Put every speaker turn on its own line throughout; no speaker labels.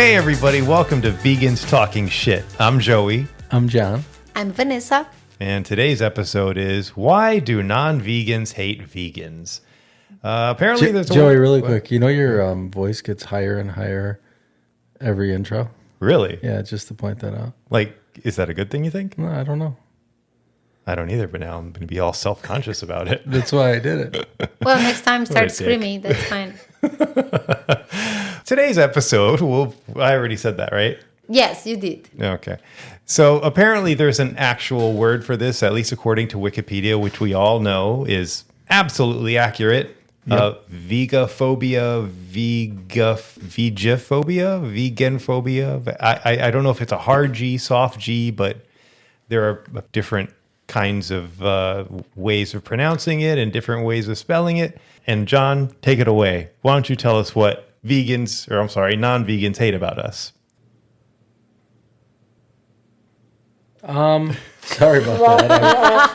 Hey everybody, welcome to Vegans Talking Shit. I'm Joey.
I'm John.
I'm Vanessa.
And today's episode is Why Do Non-Vegans Hate Vegans? Apparently there's
Joey, really quick, you know your voice gets higher and higher every intro?
Really?
Yeah, just to point that out.
Like, is that a good thing, you think?
No, I don't know.
I don't either, but now I'm going to be all self-conscious about it.
That's why I did it.
Well, next time start
dick.
screaming. That's fine.
Today's episode, I already said that, right?
Yes, you did.
Okay. So apparently there's an actual word for this, at least according to Wikipedia, which we all know is absolutely accurate.
Yep.
Vegaphobia, veganphobia. I don't know if it's a hard G, soft G, but there are different kinds of ways of pronouncing it and different ways of spelling it. And John, take it away. Why don't you tell us what non-vegans hate about us?
Sorry about that.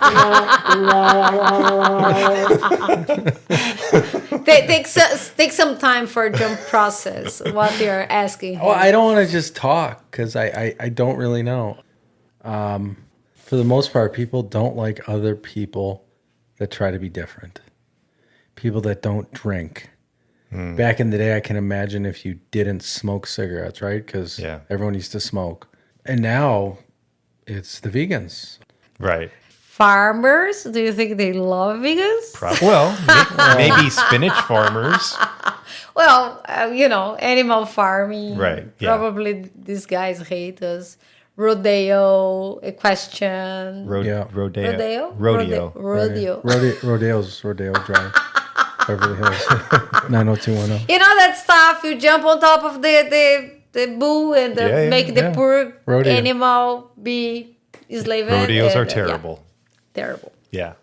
Take some time for jump process what you're asking.
Well, I don't want to just talk because I don't really know. For the most part, people don't like other people that try to be different. People that don't drink. Back in the day, I can imagine if you didn't smoke cigarettes, right? Because everyone used to smoke. And now it's the vegans.
Right.
Farmers, do you think they love vegans?
Maybe spinach farmers.
Well, animal farming.
Right. Yeah.
Probably these guys hate us. Rodeo, equestrian.
Rodeo.
Rodeo's Rodeo Drive. Beverly Hills. 90210.
You know that stuff? You jump on top of the bull and make the poor animal be enslaved.
Rodeos are terrible.
Terrible.
Yeah.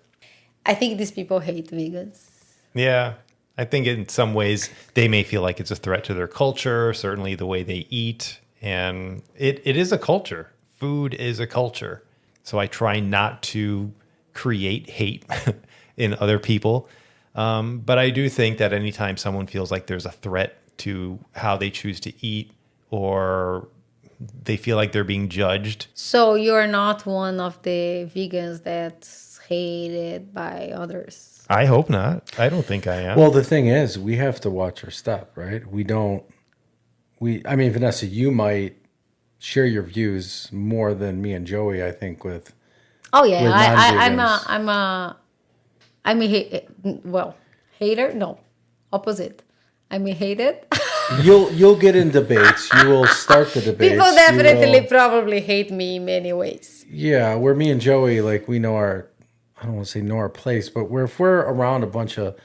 I think these people hate vegans.
Yeah. I think in some ways they may feel like it's a threat to their culture, certainly the way they eat. And it is a culture. Food is a culture. So I try not to create hate in other people. But I do think that anytime someone feels like there's a threat to how they choose to eat or they feel like they're being judged.
So you're not one of the vegans that's hated by others?
I hope not. I don't think I am.
Well, the thing is, we have to watch our step, right? Vanessa, you might share your views more than me and Joey, I think, with
I'm a hater. No, opposite. I'm a hated.
You'll get in debates. You will start the debates.
People definitely probably hate me in many ways.
Yeah, where me and Joey, like, we know I don't want to say know our place, but if we're around a bunch of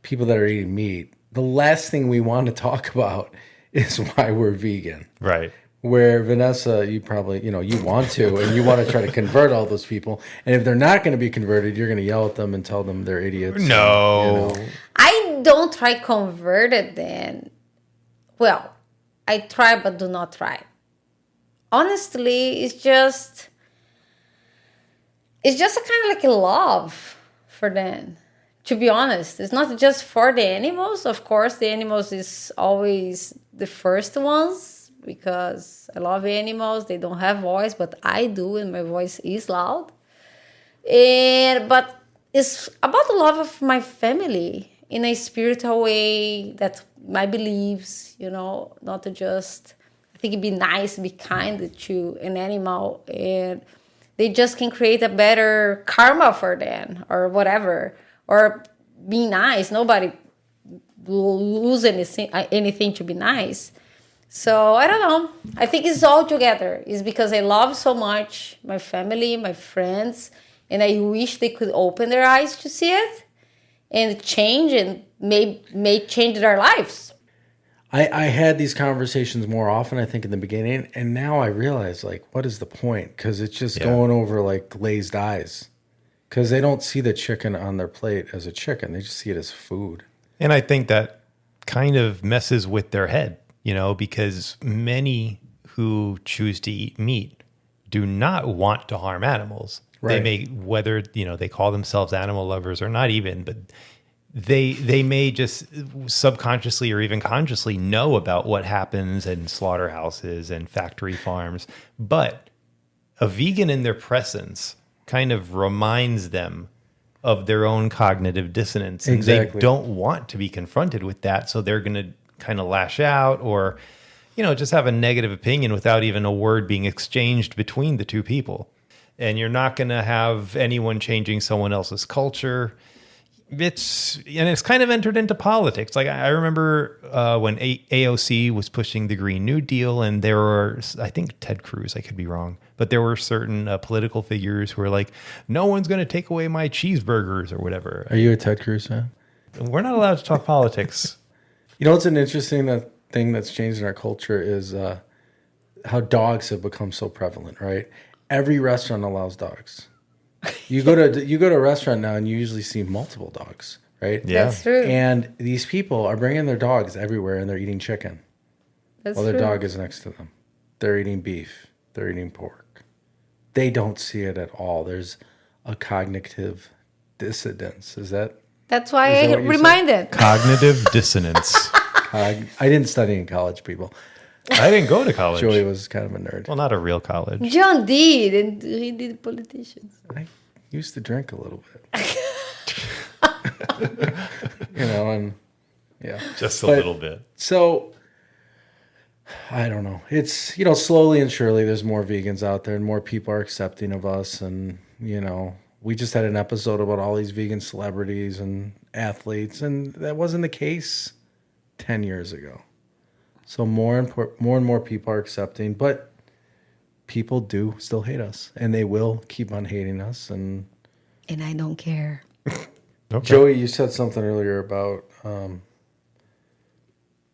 people that are eating meat, the last thing we want to talk about is why we're vegan.
Right.
Where Vanessa, you probably, you want to, and you want to try to convert all those people. And if they're not going to be converted, you're going to yell at them and tell them they're idiots.
No.
I don't try converted then. Well, I try but do not try. Honestly, it's just a kind of like a love for them. To be honest, it's not just for the animals. Of course, the animals is always the first ones because I love animals. They don't have voice, but I do, and my voice is loud. But it's about the love of my family in a spiritual way, that my beliefs, not to just, I think it'd be nice, be kind to an animal, and they just can create a better karma for them or whatever, or be nice. Nobody will lose anything to be nice. So I don't know. I think it's all together. It's because I love so much my family, my friends, and I wish they could open their eyes to see it and change and may change their lives.
I had these conversations more often, I think, in the beginning, and now I realize, like, what is the point? Because it's just going over like glazed eyes. Because they don't see the chicken on their plate as a chicken. They just see it as food.
And I think that kind of messes with their head, because many who choose to eat meat do not want to harm animals. Right. They may, whether, they call themselves animal lovers or not even, but they may just subconsciously or even consciously know about what happens in slaughterhouses and factory farms, but a vegan in their presence kind of reminds them of their own cognitive dissonance. And
Exactly.
they don't want to be confronted with that, so they're going to kind of lash out or, just have a negative opinion without even a word being exchanged between the two people. And you're not going to have anyone changing someone else's culture. It's kind of entered into politics. Like I remember when AOC was pushing the Green New Deal, and there were, I think Ted Cruz, I could be wrong, but there were certain political figures who were like, no one's going to take away my cheeseburgers or whatever.
Are you a Ted Cruz fan?
We're not allowed to talk politics.
What's an interesting thing that's changed in our culture is how dogs have become so prevalent, right? Every restaurant allows dogs. You go to a restaurant now and you usually see multiple dogs, right?
Yeah.
That's true.
And these people are bringing their dogs everywhere and they're eating chicken.
That's
While their
true.
dog is next to them. They're eating beef. They're eating pork. They don't see it at all. There's a cognitive dissidence.
That's why
Is that
I
what you
reminded.
Cognitive dissonance.
I didn't study in college, people.
I didn't go to college.
Joey was kind of a nerd.
Well, not a real college.
John did, and he did politicians.
I used to drink a little bit. And yeah.
Just a
But-
little bit.
So I don't know. It's, slowly and surely there's more vegans out there and more people are accepting of us. And, we just had an episode about all these vegan celebrities and athletes, and that wasn't the case 10 years ago. So more and more people are accepting, but people do still hate us, and they will keep on hating us. And
And I don't care.
Okay.
Joey, you said something earlier about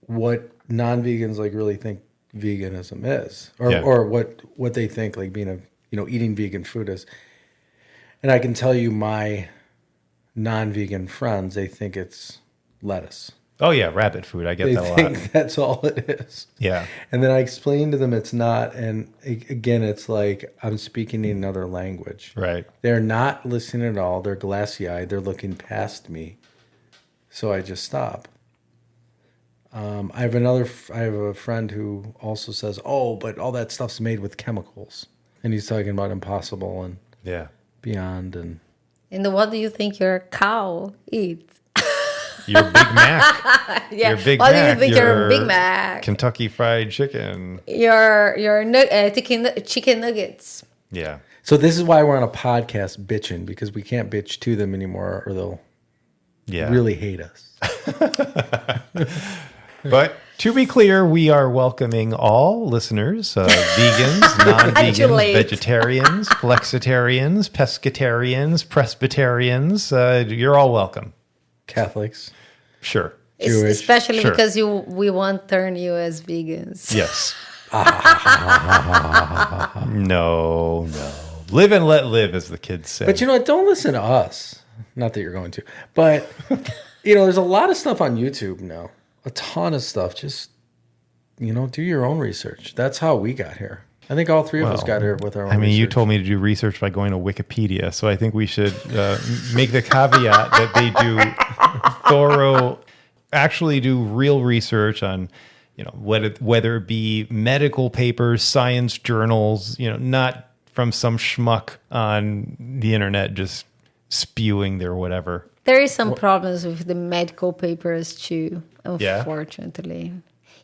what non-vegans really think veganism is, or
Yeah.
or what they think being eating vegan food is. And I can tell you, my non-vegan friends, they think it's lettuce.
Oh, yeah, rabbit food. I get
They
that a lot.
think that's all it is.
Yeah.
And then I explain to them it's not. And again, it's like I'm speaking in another language.
Right.
They're not listening at all. They're glassy-eyed. They're looking past me. So I just stop. I have a friend who also says, "Oh, but all that stuff's made with chemicals," and he's talking about Impossible and
Yeah.
Beyond. And
And what do you think your cow eats?
Your Big Mac.
Yeah.
Your Big
What do
Mac.
you think your Big Mac?
Kentucky Fried Chicken.
Your chicken nuggets.
Yeah.
so this is why we're on a podcast bitching, because we can't bitch to them anymore, or they'll
Yeah.
really hate us.
But to be clear, we are welcoming all listeners, vegans, non-vegans,
Adulate.
vegetarians, flexitarians, pescatarians, presbyterians. You're all welcome.
Catholics.
Sure.
Jewish.
Especially
Sure.
because we won't turn you as vegans.
Yes. No. Live and let live, as the kids say.
But don't listen to us. Not that you're going to. But, there's a lot of stuff on YouTube now. A ton of stuff. Just, do your own research. That's how we got here. I think all three of us got here with our own
I mean, you
research.
told me to do research by going to Wikipedia, so I think we should make the caveat that they do actually do real research on, whether it be medical papers, science journals, not from some schmuck on the internet just spewing their whatever.
There is some problems with the medical papers too,
Yeah?
unfortunately.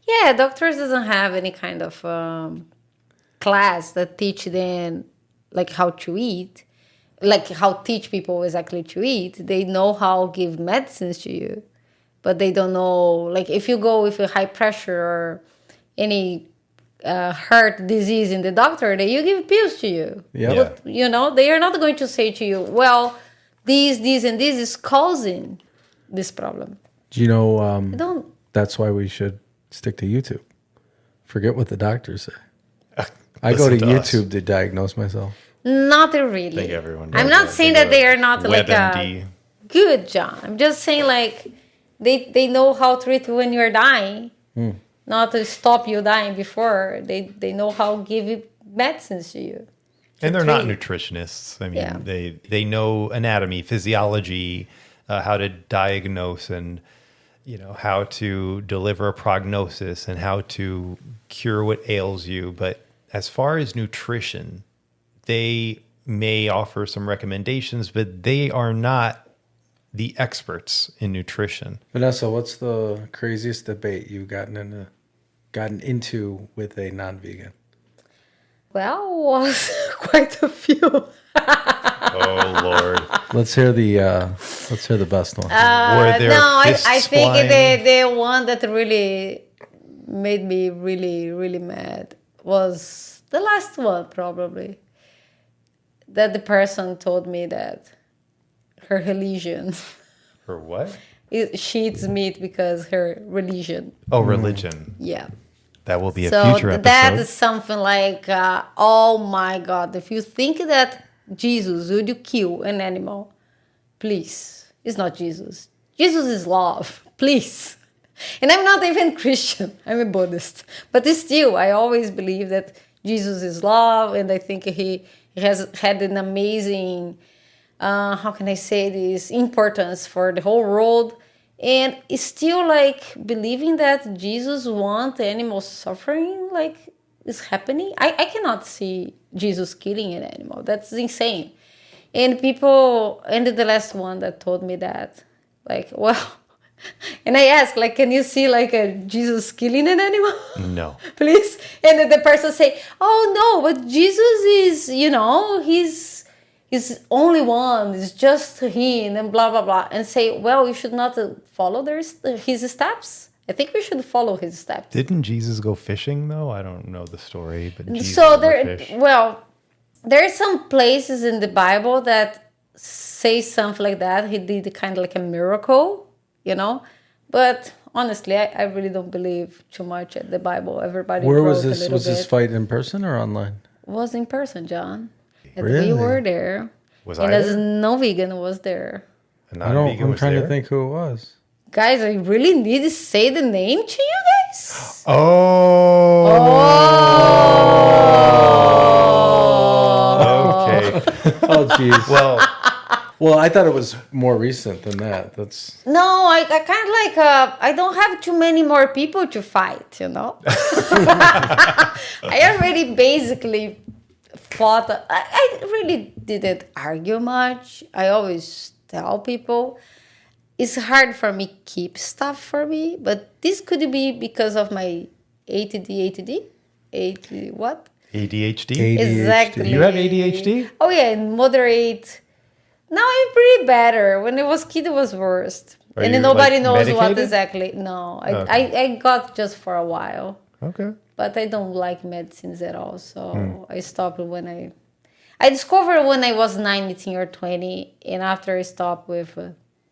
Yeah, doctors doesn't have any kind of class that teach them how to eat, how teach people exactly to eat. They know how give medicines to you, but they don't know if you go with a high pressure or any heart disease in the doctor, they you give pills to you.
Yeah.
But, they are not going to say to you, well, this, and this is causing this problem.
Do you know
I don't.
that's why we should stick to YouTube? Forget what the doctors say. I go to
Listen to us.
YouTube to diagnose myself.
Not really.
I think everyone
I'm
knows
not
that.
saying
They
that
go
they
to
are not
WebMD.
good, John. I'm just saying they know how to treat you when you're dying, not to stop you dying before. They know how to give you medicines to you.
And they're not
treat.
nutritionists. I mean,
Yeah.
they know anatomy, physiology, how to diagnose and how to deliver a prognosis and how to cure what ails you. But as far as nutrition, they may offer some recommendations, but they are not the experts in nutrition.
Vanessa, what's the craziest debate you've gotten into with a non-vegan?
Well, was quite a few.
Oh Lord!
Let's hear the best one.
Were there
I
fists
think
flying?
the one that really made me really, really mad was the last one, probably. That the person told me that her religion,
Or what?
she eats meat because her religion.
Oh, religion.
Yeah.
That will be a
So
future episode.
that is something like, oh my God, if you think that Jesus would you kill an animal, please, it's not Jesus. Jesus is love, please. And I'm not even Christian, I'm a Buddhist. But still, I always believe that Jesus is love, and I think he has had an amazing, how can I say this, importance for the whole world. And it's still like believing that Jesus wants animals suffering, like is happening. I cannot see Jesus killing an animal. That's insane. And people, and the last one that told me that, like, well, and I asked, like, can you see like a Jesus killing an animal?
No.
Please. And then the person say, oh no, but Jesus is, he's only one, it's just him, and blah, blah, blah. And say, well, you should not follow his steps. I think we should follow his steps.
Didn't Jesus go fishing though? I don't know the story, but Jesus
So
would fish.
there are some places in the Bible that say something like that. He did kind of like a miracle, But honestly, I really don't believe too much at the Bible. Everybody
Where was
wrote a
this?
little
Was this
bit.
fight in person or online?
It was in person, John. And
Really?
we were there.
Was
and
I
as
there?
no vegan was there.
A
I'm
non-vegan was
trying
there?
to think who it was.
Guys, I really need to say the name to you guys.
Oh. Okay.
Oh, jeez.
Well,
Well, I thought it was more recent than that. That's
No, I kind of like, I don't have too many more people to fight, I already basically fought. I really didn't argue much. I always tell people it's hard for me keep stuff for me, but this could be because of my ADD, what?
ADHD?
Exactly.
You have ADHD?
Oh yeah, and moderate. Now I'm pretty better. When I was kid, it was worst.
Are
And
you,
then nobody
like,
knows what
medicated?
exactly. No,
Okay.
I got just for a while.
Okay.
But I don't like medicines at all. So I stopped when I discovered when I was 19 or 20. And after I stopped with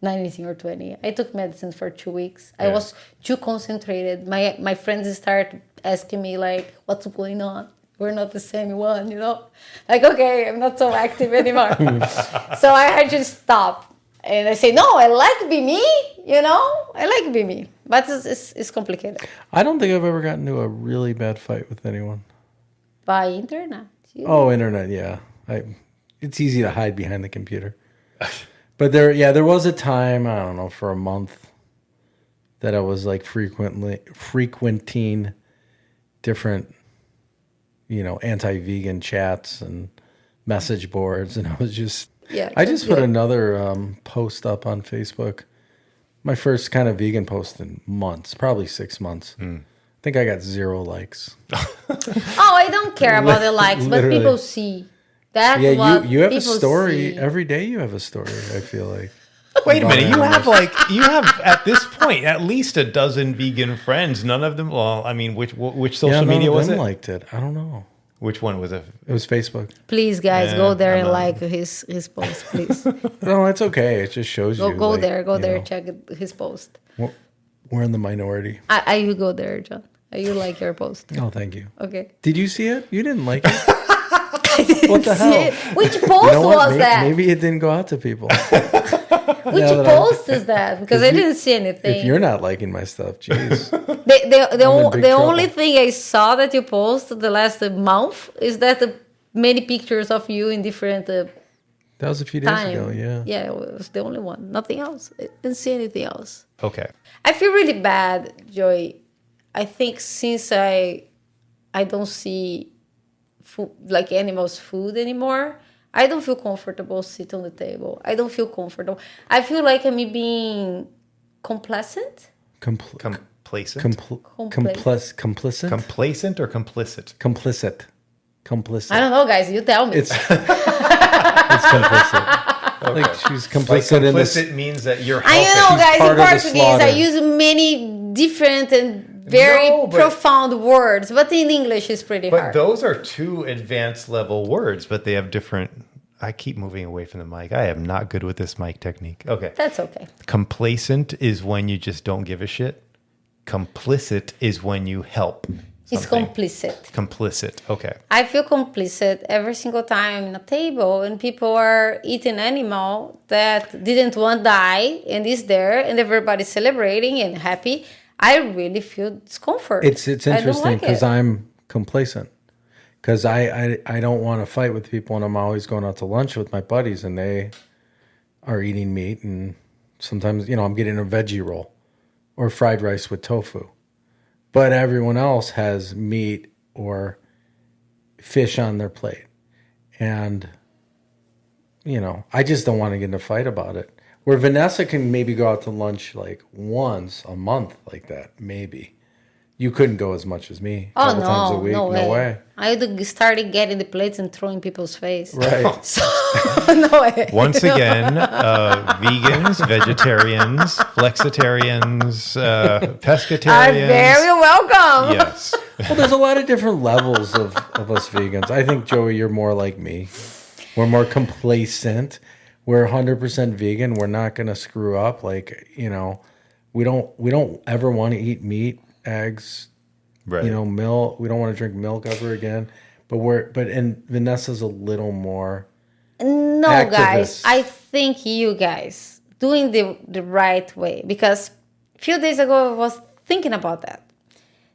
19 or 20, I took medicines for 2 weeks. I
Yeah.
was too concentrated. My friends start asking me like, what's going on? We're not the same one, Like, okay, I'm not so active anymore. So I had to stop. And I say, no, I like be me, I like be me. But it's complicated.
I don't think I've ever gotten into a really bad fight with anyone.
By internet.
Oh, internet, yeah. It's easy to hide behind the computer. But there was a time, I don't know, for a month that I was like frequenting different, anti-vegan chats and message boards, and I was just I just put another post up on Facebook. My first kind of vegan post in months, probably 6 months. I think I got 0 likes.
Oh, I don't care about the likes, but
Literally.
people see. That's
Yeah,
what
you have a
people
story
see.
every day. You have a story. I feel like.
Wait a minute. You have at this point at least a dozen vegan friends. None of them. Well, I mean, which social
none
media
of
was
them
it?
liked it. I don't know.
Which one was it?
It was Facebook.
Please, guys, go there
I'm
and
not-
like his post, please.
No, it's okay. It just shows you.
Go
like,
there,
you know,
check his post.
We're in the minority.
You go there, John. You like your post.
Oh, thank you.
Okay.
Did you see it? You didn't like it. What the hell?
Which post
You know what?
was that?
Maybe it didn't go out to people.
Which
that
post is that? Because I didn't see anything.
If you're not liking my stuff, jeez.
The
big
only
trouble.
thing I saw that you posted the last month is that many pictures of you in different
That was a few days
time.
ago, yeah.
Yeah, it was the only one. Nothing else. I didn't see anything else.
Okay.
I feel really bad, Joey. I think since I don't see food, like animals' food anymore, I don't feel comfortable sitting on the table. I don't feel comfortable. I feel like I'm being complacent.
Complacent?
Complicit?
Complacent or complicit?
Complicit.
I don't know, guys. You tell me.
It's complicit.
Okay.
Like she's
Like
complicit in this.
complicit means that you're
I
helping.
know, guys.
part
In
of the
Portuguese,
slaughter.
I use many different and very
No, but-
profound words, but in English, it's pretty
But
hard.
those are two advanced level words, but they have different. I keep moving away from the mic. I am not good with this mic technique. Okay.
That's okay.
Complacent is when you just don't give a shit. Complicit is when you help.
It's
something.
complicit.
Complicit. Okay.
I feel complicit every single time in a table and people are eating animal that didn't want to die and is there and everybody's celebrating and happy. I really feel discomfort.
It's
I don't
interesting
like
because
it.
I'm complacent. Because I don't want to fight with people, and I'm always going out to lunch with my buddies, and they are eating meat, and sometimes I'm getting a veggie roll or fried rice with tofu, but everyone else has meat or fish on their plate, and I just don't want to get in a fight about it. Where Vanessa can maybe go out to lunch like once a month like that, maybe. You couldn't go as much as me.
Oh,
Couple times a week.
no way.
No way.
I started getting the plates and throwing people's face.
Right.
So, no way.
Once again, vegans, vegetarians, flexitarians,
Are
pescatarians.
very welcome.
Yes.
Well, there's a lot of different levels of us vegans. I think, Joey, you're more like me. We're more complacent. We're 100% vegan. We're not going to screw up. Like, we don't ever want to eat meat, eggs,
Right.
milk. We don't want to drink milk ever again. And Vanessa's a little more.
No,
Activists.
guys. I think you guys doing the right way. Because a few days ago, I was thinking about that.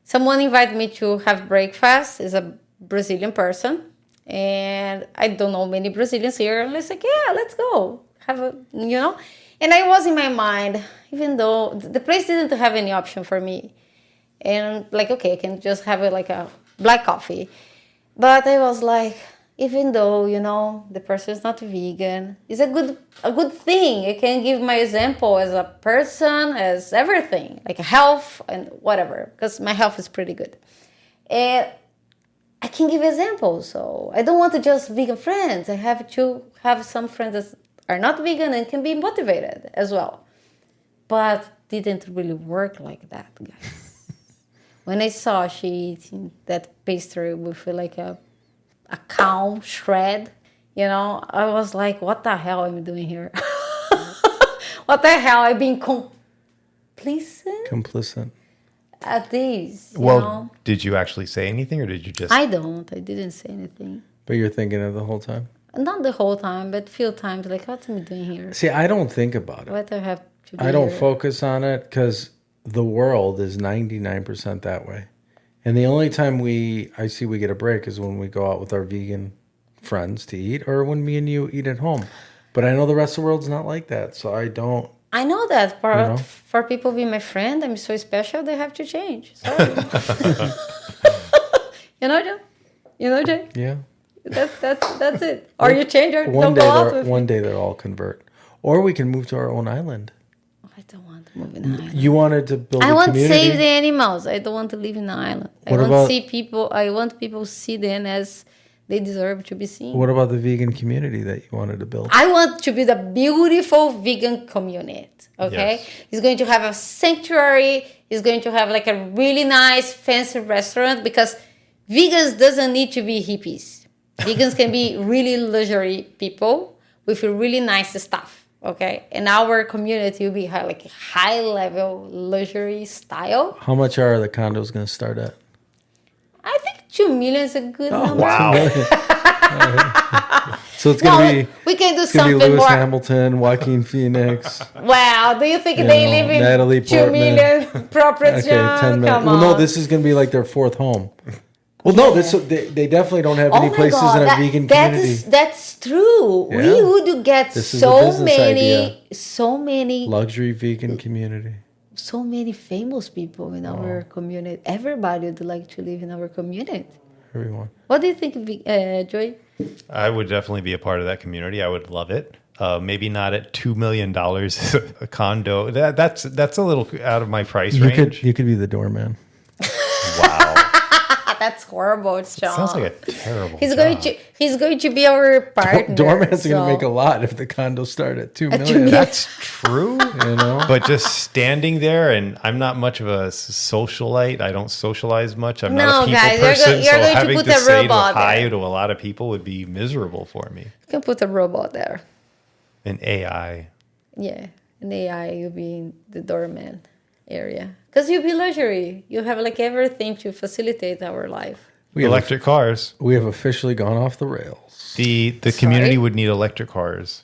Someone invited me to have breakfast. Is a Brazilian person. And I don't know many Brazilians here. And it's like, yeah, let's go. And I was in my mind, even though the place didn't have any option for me. And like, okay, I can just have a black coffee. But I was like, even though, the person is not vegan, it's a good thing. I can give my example as a person, as everything, like health and whatever, because my health is pretty good. And I can give examples. So I don't want to just vegan friends. I have to have some friends that are not vegan and can be motivated as well. But didn't really work like that, guys. When I saw she eating that pastry with like a cow shred, I was like, what the hell am I doing here? What the hell? I've been
Complicit.
at this,
Well, did you actually say anything or did you just...
I didn't say anything.
But you're thinking of the whole time?
Not the whole time, but few times, like, what am I doing here?
See, I don't think about it.
What do I have to do
I don't
here?
focus on it because the world is 99% that way. And the only time I see we get a break is when we go out with our vegan friends to eat or when me and you eat at home. But I know the rest of the world's not like that. So I don't.
I know that for people being my friend, I'm so special, they have to change. Sorry. Jay?
Yeah.
That's it. Or you change or don't go out with me.
One day they'll all convert. Or we can move to our own island.
I don't want to move in an island.
You wanted to build
I
a
want to
community?
save the animals. I don't want to live in an island.
What
I
about-
want people to see them as they deserve to be seen.
What about the vegan community that you wanted to build?
I want to build a beautiful vegan community. Okay,
Yes.
It's going to have a sanctuary. It's going to have like a really nice, fancy restaurant because vegans doesn't need to be hippies. Vegans can be really luxury people with really nice stuff. Okay, and our community will be like high level luxury style.
How much are the condos going to start at?
I think 2 million is a good number.
Wow.
So it's going to be...
we can do
It's going to be
something
Lewis
more.
Hamilton, Joaquin Phoenix.
Wow, do you think they live in
Natalie
2
Portman.
million properties?
Okay, 10 million.
Come
Well,
on.
no, this is going to be like their fourth home. Well, no, they definitely don't have any places in a vegan community.
That's true.
Yeah.
We would get
This is a
so
business idea.
many,
Luxury vegan community.
so many famous people in our community. Everybody would like to live in our community.
Everyone.
What do you think, Joy?
I would definitely be a part of that community. I would love it. Maybe not at $2 million a condo. That's a little out of my price range.
You could be the doorman.
Wow.
That's horrible, Sean.
Sounds like a terrible
He's
job.
going to be our partner.
Doorman's going to make a lot if the condos start at $2 million.
million.
That's true.
You know?
But just standing there, and I'm not much of a socialite. I don't socialize much. I'm not a people
guys,
person.
you're
so
going to
having
put
to
a
say
robot
hi
there.
to a lot of people would be miserable for me.
You can put a robot there.
An AI.
Yeah, an AI, you'll be in the doorman area. Because you'll be luxury. You have like everything to facilitate our life.
Electric cars.
We have officially gone off the rails.
The community would need electric cars.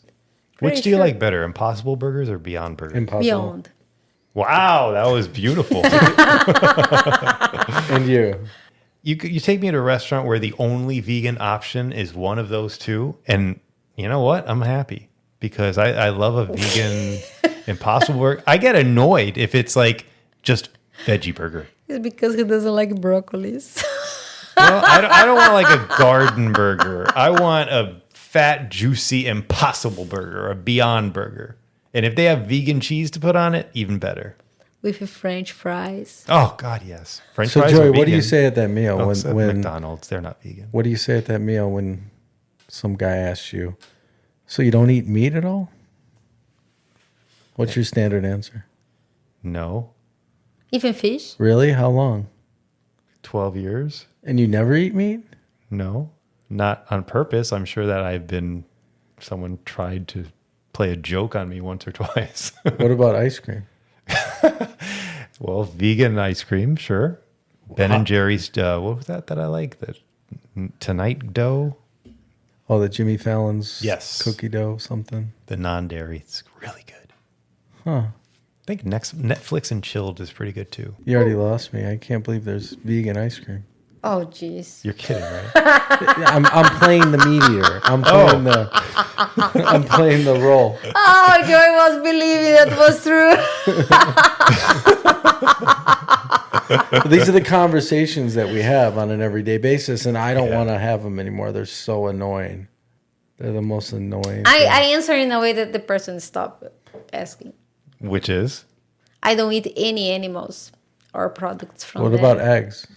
Pretty
Which do you
sure.
like better, Impossible Burgers or Beyond Burgers?
Impossible.
Beyond.
Wow, that was beautiful.
And you.
You take me to a restaurant where the only vegan option is one of those two, and you know what? I'm happy because I love a vegan Impossible Burger. I get annoyed if it's like just veggie burger.
It's because he doesn't like broccolis.
Well, I don't want like a garden burger. I want a fat, juicy Impossible Burger, a Beyond Burger. And if they have vegan cheese to put on it, even better.
With French fries.
Oh God, yes. French
So,
fries
Joey,
are
what do you
vegan.
say at that meal
Oh, except
when
McDonald's? They're not vegan.
What do you say at that meal when some guy asks you, so you don't eat meat at all? What's your standard answer?
No.
Even fish?
Really? How long?
12 years?
And you never eat meat?
No. Not on purpose. I'm sure that someone tried to play a joke on me once or twice.
What about ice cream?
Well, vegan ice cream, sure. Ben and Jerry's, what was that I like? The Tonight Dough?
Oh, the Jimmy Fallon's
Yes.
cookie dough something?
The non-dairy. It's really good.
Huh.
I think Netflix and Chilled is pretty good too.
You already lost me. I can't believe there's vegan ice cream.
Oh, jeez.
You're kidding, right?
I'm playing the mediator. I'm playing the role.
Oh, Joy was believing that was true.
These are the conversations that we have on an everyday basis, and I don't
Yeah.
want to have them anymore. They're so annoying. They're the most annoying.
I answer in a way that the person stopped asking.
Which is?
I don't eat any animals or products from
What
them.
about eggs?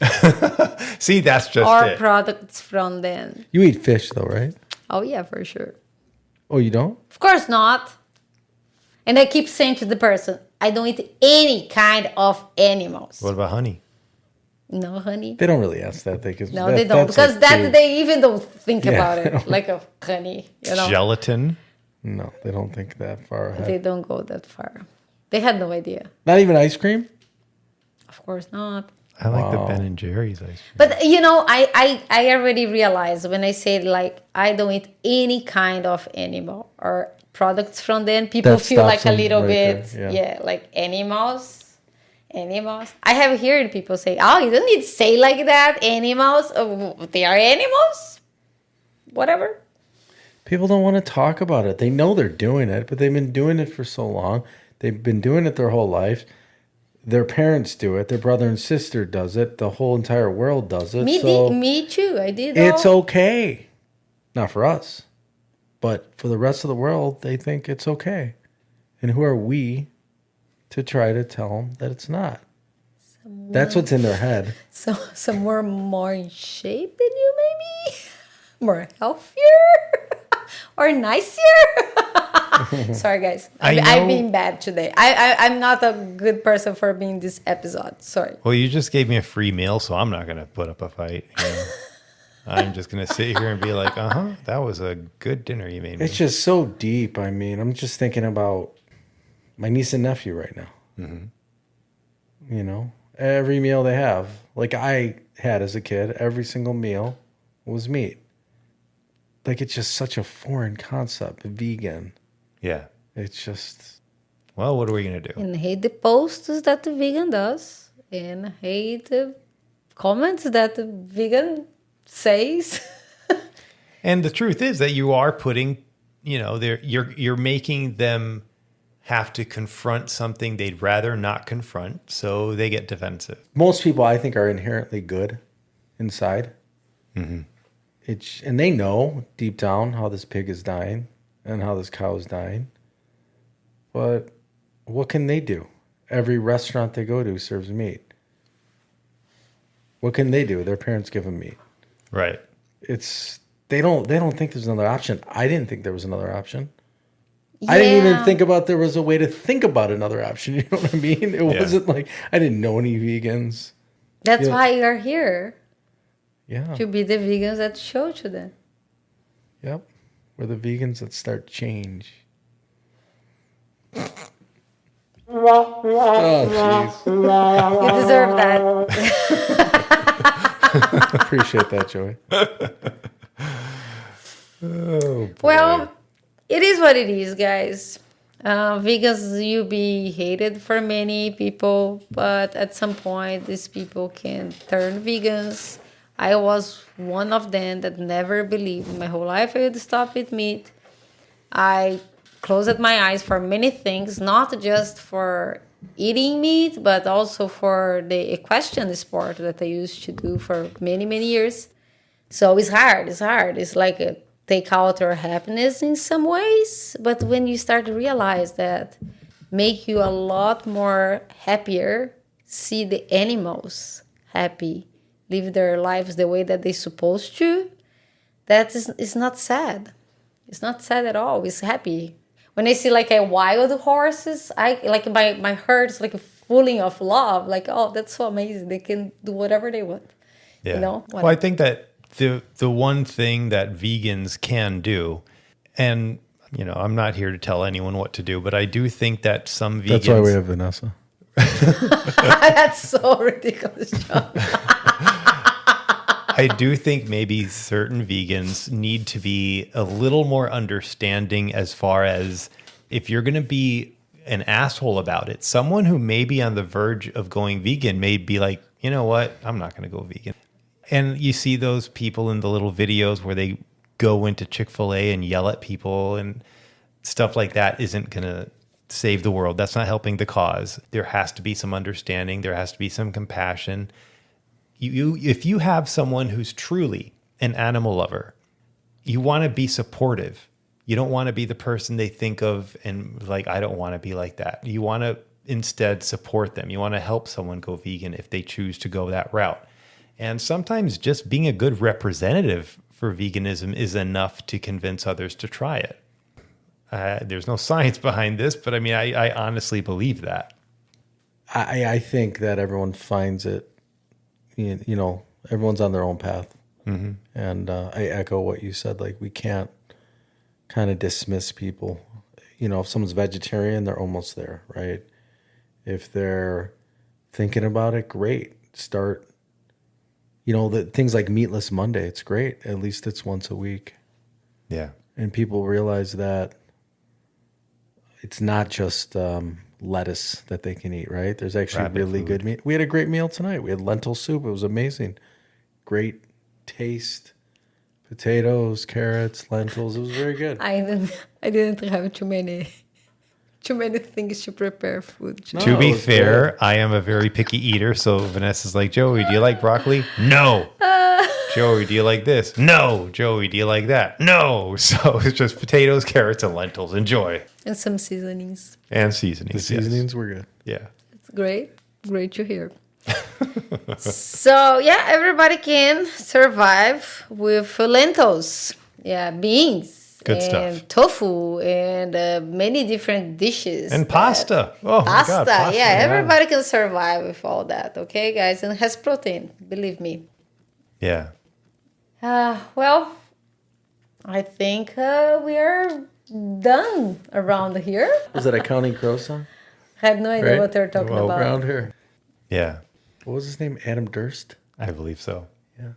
See, that's just
Or
it.
products from them.
You eat fish, though, right?
Oh, yeah, for sure.
Oh, you don't?
Of course not. And I keep saying to the person, I don't eat any kind of animals.
What about honey?
No, honey.
They don't really ask that. They
No, they don't. Because they even don't think about
they
it.
don't.
Like a honey, you know.
Gelatin?
No, they don't think that far ahead.
They don't go that far. They had no idea.
Not even ice cream?
Of course not.
I like the
Wow.
Ben and Jerry's ice cream.
But you know, I already realized when I say like I don't eat any kind of animal or products from them, people
That
feel like
stops
a
them
little
right
bit,
there, yeah.
like animals. I have heard people say, "Oh, you don't need to say like that. Animals, they are animals. Whatever."
People don't want to talk about it. They know they're doing it, but they've been doing it for so long. They've been doing it their whole life. Their parents do it. Their brother and sister does it. The whole entire world does it.
Me too. I did.
It's
all.
okay. Not for us. But for the rest of the world, they think it's okay. And who are we to try to tell them that it's not? That's what's in their head.
So somewhere more in shape than you, maybe more healthier or nicer. Sorry, guys. I'm being bad today. I'm not a good person for being this episode. Sorry.
Well, you just gave me a free meal, so I'm not going to put up a fight. You know? I'm just going to sit here and be like, that was a good dinner you made me.
It's just so deep. I mean, I'm just thinking about my niece and nephew right now. Mm-hmm. You know, every meal they have, like I had as a kid, every single meal was meat. Like it's just such a foreign concept, vegan.
Yeah.
It's just...
Well, what are we going to do?
And hate the posts that the vegan does. And hate the comments that the vegan says.
And the truth is that you are putting, you're making them have to confront something they'd rather not confront, so they get defensive.
Most people, I think, are inherently good inside. Mm-hmm. And they know deep down how this pig is dying and how this cow is dying. But what can they do? Every restaurant they go to serves meat. What can they do? Their parents give them meat.
Right.
They don't think there's another option. I didn't think there was another option. Yeah. I didn't even think about there was a way to think about another option. You know what I mean? It wasn't like I didn't know any vegans.
That's why you're here.
Yeah.
To be the vegans that show to them.
Yep. We're the vegans that start change. Oh, jeez.
You deserve that.
Appreciate that, Joey.
Oh, boy.
Well, it is what it is, guys. Vegans, you be hated for many people, but at some point, these people can turn vegans. I was one of them that never believed in my whole life I would stop eating meat. I closed my eyes for many things, not just for eating meat, but also for the equestrian sport that I used to do for many, many years. So it's hard. It's like a take out your happiness in some ways. But when you start to realize that make you a lot more happier, see the animals happy, live their lives the way that they're supposed to, that is not sad. It's not sad at all. It's happy. When I see like a wild horses, I like my heart is like fulling of love. Like, oh, that's so amazing. They can do whatever they want.
Yeah.
You know?
Well, I think that the one thing that vegans can do, and I'm not here to tell anyone what to do, but I do think that some vegans.
That's why we have Vanessa.
That's so ridiculous, John.
I do think maybe certain vegans need to be a little more understanding as far as if you're going to be an asshole about it. Someone who may be on the verge of going vegan may be like, you know what? I'm not going to go vegan. And you see those people in the little videos where they go into Chick-fil-A and yell at people and stuff like that isn't going to save the world. That's not helping the cause. There has to be some understanding. There has to be some compassion. If you have someone who's truly an animal lover, you want to be supportive. You don't want to be the person they think of and like, I don't want to be like that. You want to instead support them. You want to help someone go vegan if they choose to go that route. And sometimes just being a good representative for veganism is enough to convince others to try it. There's no science behind this, but I mean, I honestly believe that.
I think that everyone finds it. Everyone's on their own path. Mm-hmm. And I echo what you said. Like, we can't kind of dismiss people. If someone's vegetarian, they're almost there, right? If they're thinking about it, great. Start, the things like Meatless Monday, it's great. At least it's once a week.
Yeah.
And people realize that it's not just lettuce that they can eat, right? There's actually really good meat. We had a great meal tonight. We had lentil soup. It was amazing. Great taste. Potatoes, carrots, lentils. It was very good.
I didn't have too many things to prepare food.
To be fair, good. I am a very picky eater. So Vanessa's like, Joey, do you like broccoli? No. Joey, do you like this? No. Joey, do you like that? No. So it's just potatoes, carrots, and lentils. Enjoy.
And some seasonings.
And seasonings.
The seasonings were good.
Yeah.
It's great. Great to hear. So, yeah, everybody can survive with lentils. Yeah, beans.
Good
and
stuff.
Tofu and many different dishes.
And pasta. Oh,
pasta.
My God. Pasta.
Yeah, everybody can survive with all that. Okay, guys? And it has protein. Believe me.
Yeah.
Well, I think we are done around here.
Was that a Counting Crow song?
I had no idea what they're talking about.
Around here.
Yeah.
What was his name? Adam Durst?
I believe so.
Yeah.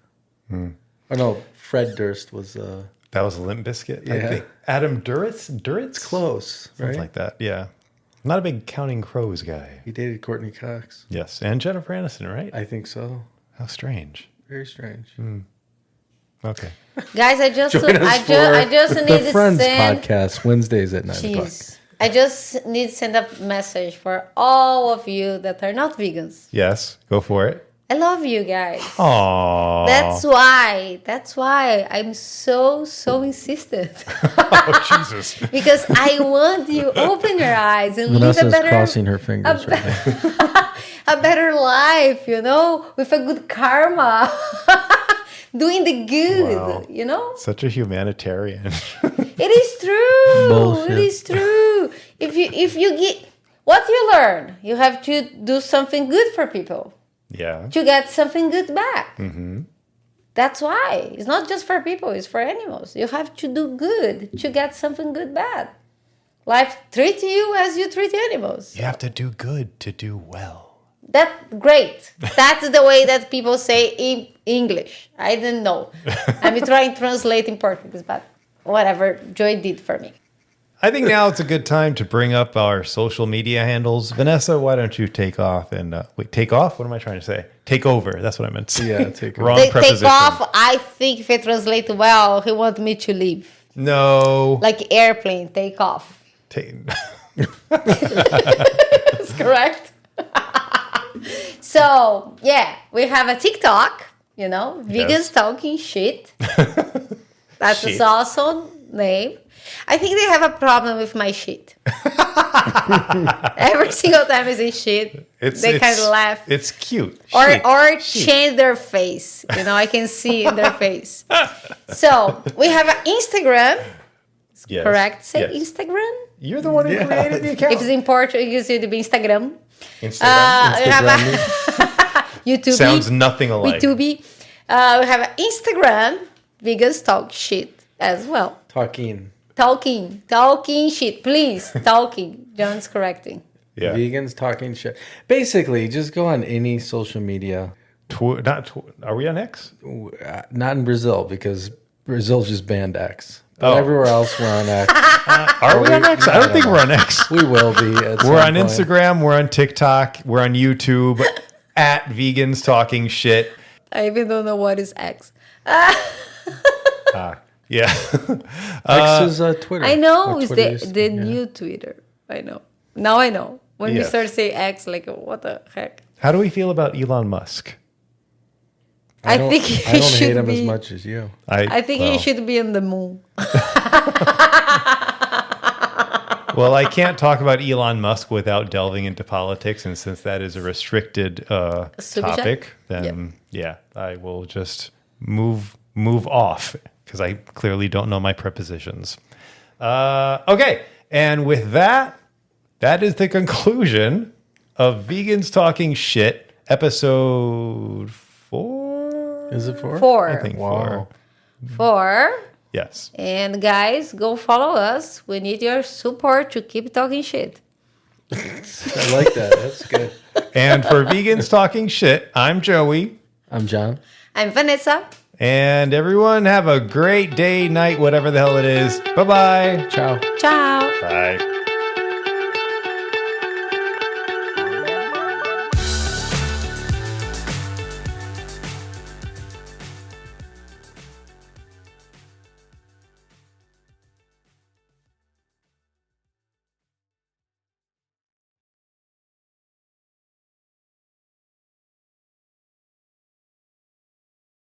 Oh, no. Fred Durst was...
that was a Limp Bizkit,
yeah.
I think. Adam Duritz?
Close, right?
Something like that, yeah. I'm not a big Counting Crows guy.
He dated Courtney Cox.
Yes, and Jennifer Aniston, right?
I think so.
How strange.
Very strange.
Okay.
Guys, I just
Join us
I just
for
need
the
to
Friends
send.
podcast Wednesdays at 9 o'clock.
Jeez. I just need to send a message for all of you that are not vegans.
Yes. Go for it.
I love you guys.
Aww.
That's why I'm so insistent.
Oh, Jesus.
Because I want you open your eyes and
Vanessa's
live a better
crossing her fingers right now.
a better life, with a good karma. Doing the good,
Wow. Such a humanitarian.
It is true.
Bullshit.
It is true. If you get what you learn, you have to do something good for people
Yeah.
to get something good back. Mm-hmm. That's why it's not just for people; it's for animals. You have to do good to get something good back. Life treats you as you treat animals.
You have to do good to do well.
That's great. That's the way that people say in English. I didn't know. I'm trying to translate in Portuguese, but whatever Joy did for me.
I think now it's a good time to bring up our social media handles. Vanessa, why don't you take off and take off? What am I trying to say? Take over. That's what I meant to say.
Yeah, take over.
Wrong
Take
preposition.
off. I think if I translate well, he wants me to leave.
No.
Like airplane, take off. That's correct. So, yeah, we have a TikTok, vegans talking shit. That's
Shit.
an awesome name. I think they have a problem with my shit. Every single time I say shit, they kind of laugh.
It's cute.
Or
Shit.
change their face. I can see in their face. So, we have an Instagram.
Yes.
Correct? Say
Yes.
Instagram?
You're the one who created the account.
If it's in Portuguese, it would be Instagram.
Instagram.
We have a YouTube.
Sounds nothing alike.
YouTube. We have an Instagram. Vegans talk shit as well.
Talking.
Talking shit. Please, talking. John's correcting.
Yeah.
Vegans talking shit. Basically, just go on any social media.
Are we on X?
Not in Brazil, because Brazil just banned X. But
Oh.
everywhere else, we're on X.
Are we on X? I don't think we're on X.
We will be.
We're on Instagram. We're on TikTok. We're on YouTube. At Vegans Talking Shit.
I even don't know what is X.
Yeah.
X is Twitter.
I know
Or
it's
Twitter used to
the
be, yeah.
new Twitter. I know. Now I know. When you
Yes.
start to say X, like, what the heck?
How do we feel about Elon Musk?
I
don't-
think he
I don't
should
hate him
be-
as much as you.
I think he should be on the moon.
Well, I can't talk about Elon Musk without delving into politics, and since that is a restricted
Subject?
topic, then I will just move off because I clearly don't know my prepositions. Okay, and with that is the conclusion of Vegans Talking Shit, episode 4.
Is it 4?
4.
I think
Wow.
4.
Yes.
And guys, go follow us. We need your support to keep talking shit.
I like that. That's good.
And for Vegans Talking Shit, I'm Joey.
I'm John.
I'm Vanessa.
And everyone have a great day, night, whatever the hell it is. Bye-bye.
Ciao.
Ciao.
Bye.